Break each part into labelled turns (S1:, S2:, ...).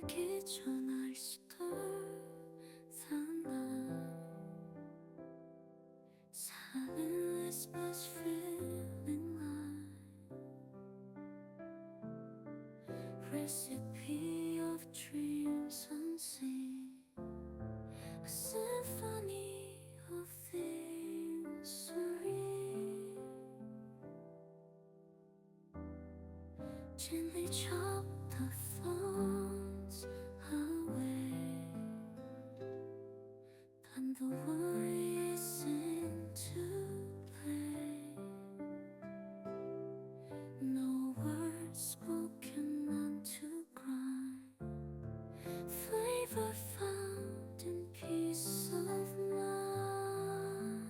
S1: 밝기 전 날씨들 사나 사는 this much feeling like recipe of dreams unseen, a symphony of things serene. Gently chop the thorns away, turn the worries into play. No words spoken unto grind, flavor found in peace of mind.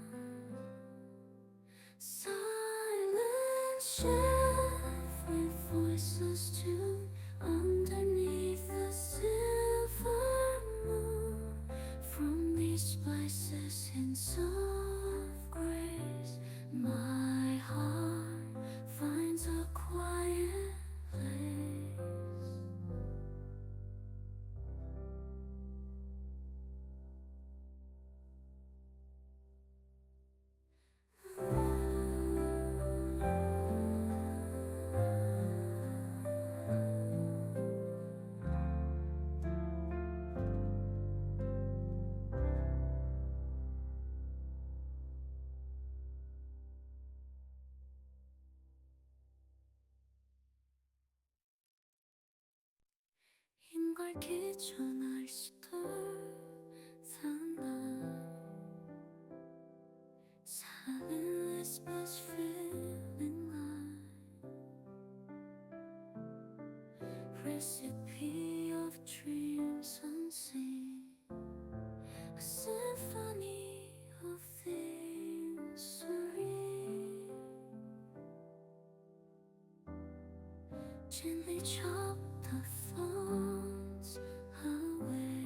S1: Silence every voiceless tune underneath the silver moon. From these spices, hints of grace, my heart finds a quiet place. 힘 걸기 전 날씨들 사나 사는 this much feeling like recipe of dreams unseen, a symphony of things serene. Gently chop the thorns away,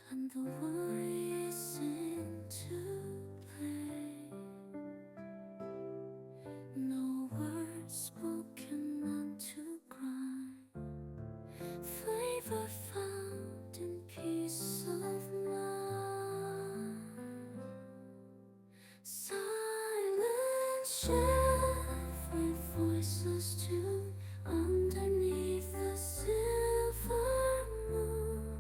S1: turn the worries into play. No words spoken unto grind, flavor found in peace of mind. Silence every voiceless tune underneath the silver moon.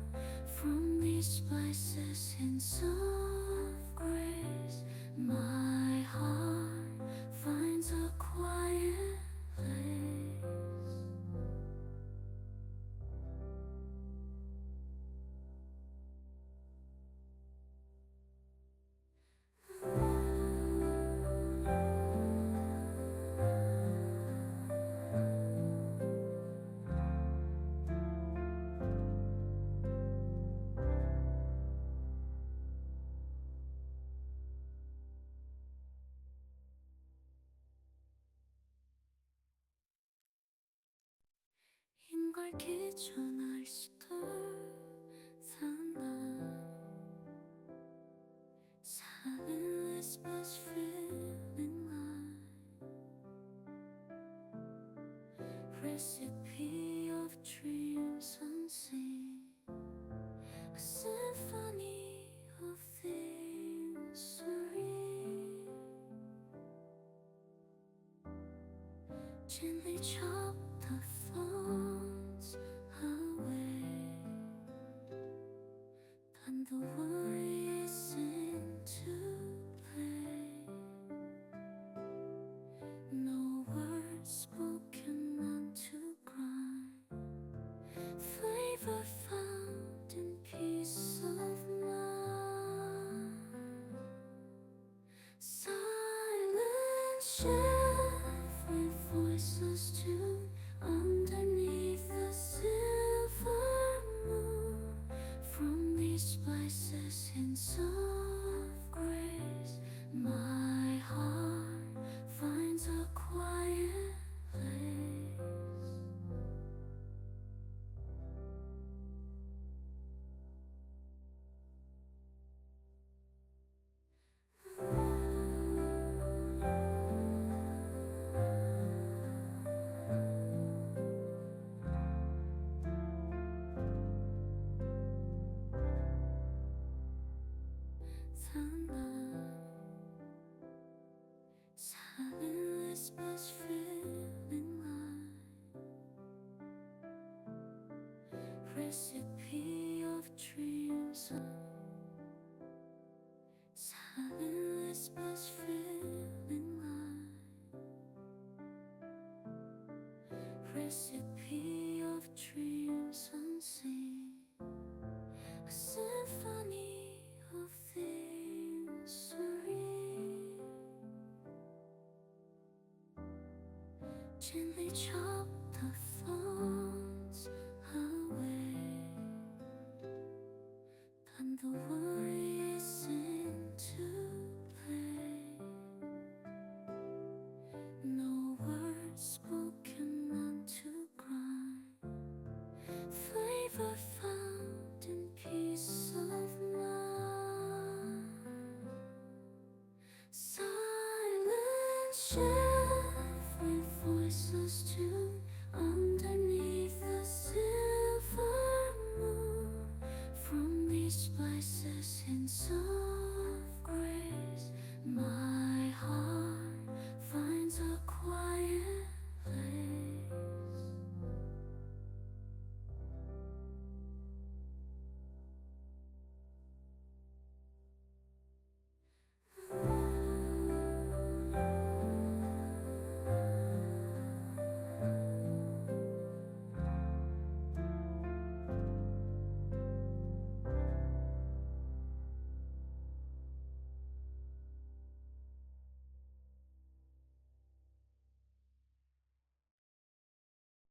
S1: From these spices, hints of grace, my heart finds a quiet place. 힘 걸기 전 날씨들 사나 사는 this much feeling like recipe of dreams unseen, a symphony of things serene. Gently chop the thorns away, turn the worries into play. No words spoken unto grind, flavor found in peace of mind. Silence every voiceless tune recipe of dreams. Silent whispers filling light. Recipe of dreams unseen. A symphony of things serene. Gently chop the thorns away. Turn the worries into play. No words spoken unto grind. Flavor found in peace of mind. Silence.